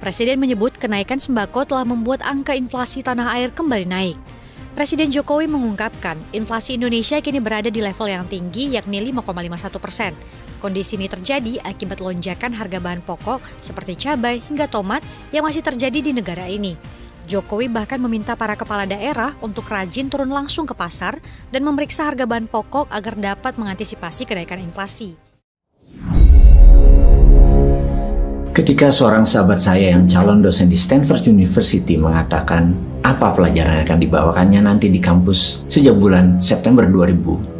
Presiden menyebut kenaikan sembako telah membuat angka inflasi tanah air kembali naik. Presiden Jokowi mengungkapkan inflasi Indonesia kini berada di level yang tinggi yakni 5,51%. Kondisi ini terjadi akibat lonjakan harga bahan pokok seperti cabai hingga tomat yang masih terjadi di negara ini. Jokowi bahkan meminta para kepala daerah untuk rajin turun langsung ke pasar dan memeriksa harga bahan pokok agar dapat mengantisipasi kenaikan inflasi. Ketika seorang sahabat saya yang calon dosen di Stanford University mengatakan apa pelajaran yang akan dibawakannya nanti di kampus sejak bulan September 2022,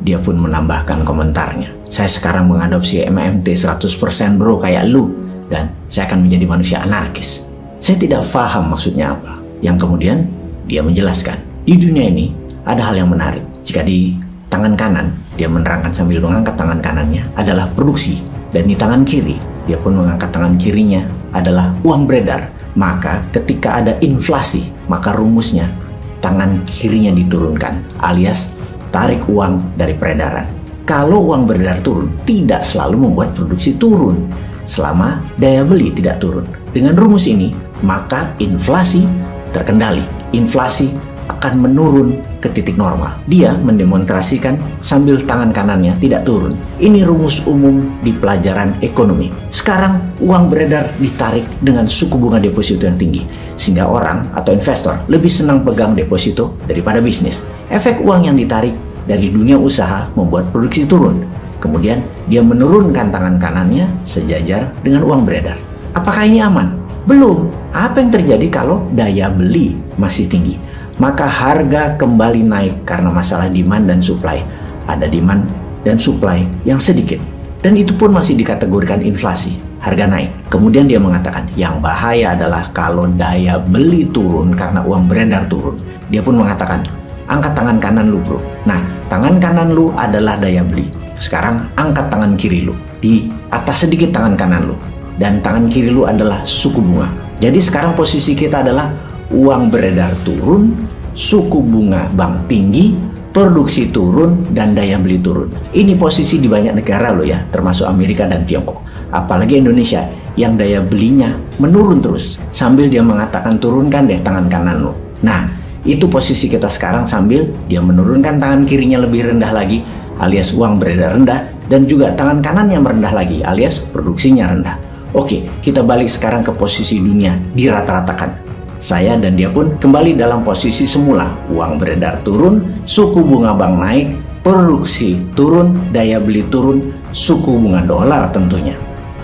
dia pun menambahkan komentarnya. Saya sekarang mengadopsi MMT 100% bro kayak lu, dan saya akan menjadi manusia anarkis. Saya tidak paham maksudnya apa. Yang kemudian dia menjelaskan, di dunia ini ada hal yang menarik. Jika di tangan kanan, dia menerangkan sambil mengangkat tangan kanannya adalah produksi, dan di tangan kiri, dia pun mengangkat tangan kirinya adalah uang beredar. Maka ketika ada inflasi, maka rumusnya tangan kirinya diturunkan alias tarik uang dari peredaran. Kalau uang beredar turun, tidak selalu membuat produksi turun selama daya beli tidak turun. Dengan rumus ini, maka inflasi terkendali. Inflasi akan menurun ke titik normal. Dia mendemonstrasikan sambil tangan kanannya tidak turun. Ini rumus umum di pelajaran ekonomi. Sekarang uang beredar ditarik dengan suku bunga deposito yang tinggi, sehingga orang atau investor lebih senang pegang deposito daripada bisnis. Efek uang yang ditarik dari dunia usaha membuat produksi turun. Kemudian dia menurunkan tangan kanannya sejajar dengan uang beredar. Apakah ini aman? Belum. Apa yang terjadi kalau daya beli masih tinggi? Maka harga kembali naik karena masalah demand dan supply. Ada demand dan supply yang sedikit. Dan itu pun masih dikategorikan inflasi. Harga naik. Kemudian dia mengatakan yang bahaya adalah kalau daya beli turun karena uang beredar turun. Dia pun mengatakan, angkat tangan kanan lu bro. Nah, tangan kanan lu adalah daya beli. Sekarang angkat tangan kiri lu. Di atas sedikit tangan kanan lu. Dan tangan kiri lu adalah suku bunga. Jadi sekarang posisi kita adalah uang beredar turun, suku bunga bank tinggi, produksi turun, dan daya beli turun. Ini posisi di banyak negara loh ya, termasuk Amerika dan Tiongkok. Apalagi Indonesia yang daya belinya menurun terus. Sambil dia mengatakan turunkan deh tangan kanan lo. Nah, itu posisi kita sekarang sambil dia menurunkan tangan kirinya lebih rendah lagi alias uang beredar rendah, dan juga tangan kanannya merendah lagi alias produksinya rendah. Oke, kita balik sekarang ke posisi dunia dirata-ratakan. Saya dan dia pun kembali dalam posisi semula. Uang beredar turun, suku bunga bank naik, produksi turun, daya beli turun, suku bunga dolar tentunya.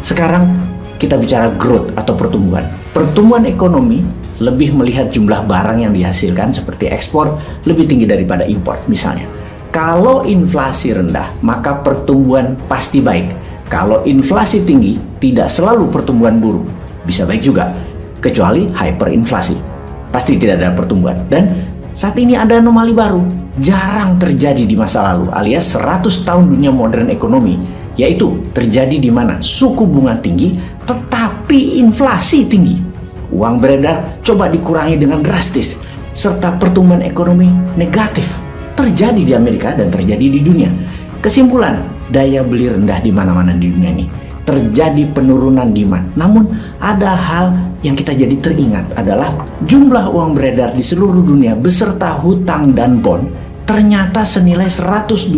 Sekarang kita bicara growth atau pertumbuhan. Pertumbuhan ekonomi lebih melihat jumlah barang yang dihasilkan seperti ekspor lebih tinggi daripada impor misalnya. Kalau inflasi rendah, maka pertumbuhan pasti baik. Kalau inflasi tinggi, tidak selalu pertumbuhan buruk. Bisa baik juga. Kecuali hyperinflasi, pasti tidak ada pertumbuhan. Dan saat ini ada anomali baru, jarang terjadi di masa lalu, alias 100 tahun dunia modern ekonomi, yaitu terjadi di mana suku bunga tinggi tetapi inflasi tinggi. Uang beredar coba dikurangi dengan drastis, serta pertumbuhan ekonomi negatif terjadi di Amerika dan terjadi di dunia. Kesimpulan, daya beli rendah di mana-mana di dunia ini. Terjadi penurunan demand. Namun ada hal yang kita jadi teringat adalah jumlah uang beredar di seluruh dunia beserta hutang dan bond ternyata senilai 120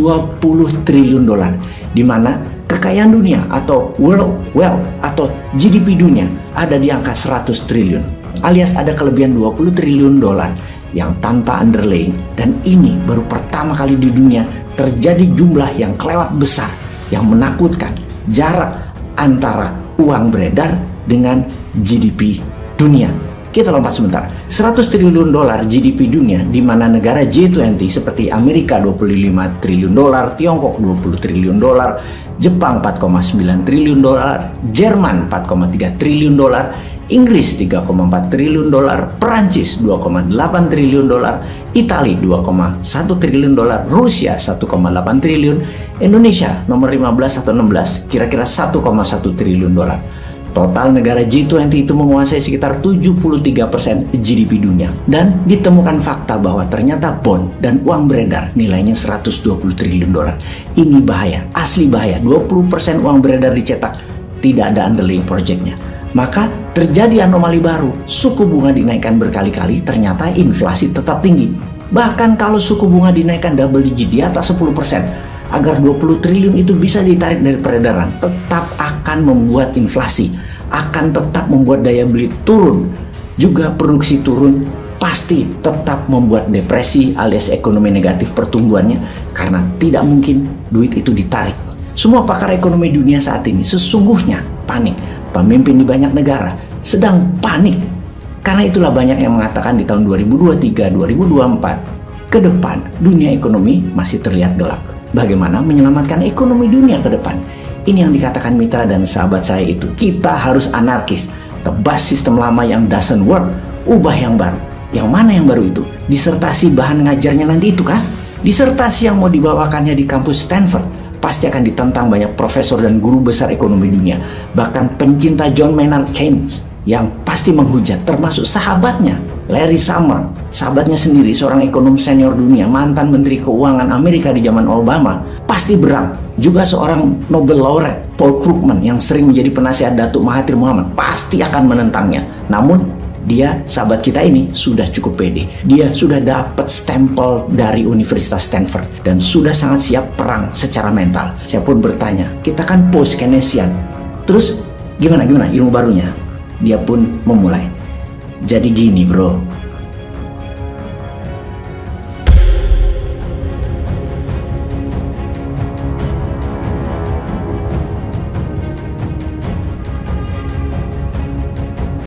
triliun dolar, di mana kekayaan dunia atau world wealth atau GDP dunia ada di angka 100 triliun, alias ada kelebihan 20 triliun dolar yang tanpa underlying. Dan ini baru pertama kali di dunia terjadi jumlah yang kelewat besar, yang menakutkan. Jarak antara uang beredar dengan GDP dunia. Kita lompat sebentar. 100 triliun dolar GDP dunia, di mana negara G20 seperti Amerika 25 triliun dolar, Tiongkok 20 triliun dolar, Jepang 4,9 triliun dolar, Jerman 4,3 triliun dolar, Inggris 3,4 triliun dolar, Perancis 2,8 triliun dolar, Italia 2,1 triliun dolar, Rusia 1,8 triliun, Indonesia nomor 15 atau 16 kira-kira 1,1 triliun dolar. Total negara G20 itu menguasai sekitar 73% GDP dunia. Dan ditemukan fakta bahwa ternyata bond dan uang beredar nilainya 120 triliun dolar. Ini bahaya, asli bahaya. 20% uang beredar dicetak, tidak ada underlying projectnya. Maka terjadi anomali baru, suku bunga dinaikkan berkali-kali, ternyata inflasi tetap tinggi. Bahkan kalau suku bunga dinaikkan double digit di atas 10%, agar 20 triliun itu bisa ditarik dari peredaran, tetap akan membuat inflasi, akan tetap membuat daya beli turun, juga produksi turun, pasti tetap membuat depresi alias ekonomi negatif pertumbuhannya, karena tidak mungkin duit itu ditarik. Semua pakar ekonomi dunia saat ini sesungguhnya panik. Pemimpin di banyak negara sedang panik. Karena itulah banyak yang mengatakan di tahun 2023-2024 ke depan dunia ekonomi masih terlihat gelap. Bagaimana menyelamatkan ekonomi dunia ke depan? Ini yang dikatakan mitra dan sahabat saya itu. Kita harus anarkis, tebas sistem lama yang doesn't work, ubah yang baru. Yang mana yang baru itu? Disertasi bahan ngajarnya nanti itu kah? Disertasi yang mau dibawakannya di kampus Stanford pasti akan ditentang banyak profesor dan guru besar ekonomi dunia. Bahkan pencinta John Maynard Keynes yang pasti menghujat, termasuk sahabatnya Larry Summers, sahabatnya sendiri, seorang ekonom senior dunia, mantan Menteri Keuangan Amerika di zaman Obama, pasti berang. Juga seorang Nobel laureate Paul Krugman yang sering menjadi penasihat Datuk Mahathir Mohamad pasti akan menentangnya. Namun dia, sahabat kita ini, sudah cukup pede. Dia sudah dapat stempel dari Universitas Stanford dan sudah sangat siap perang secara mental. Saya pun bertanya, kita kan post Keynesian, terus gimana ilmu barunya? Dia pun memulai. Jadi gini bro,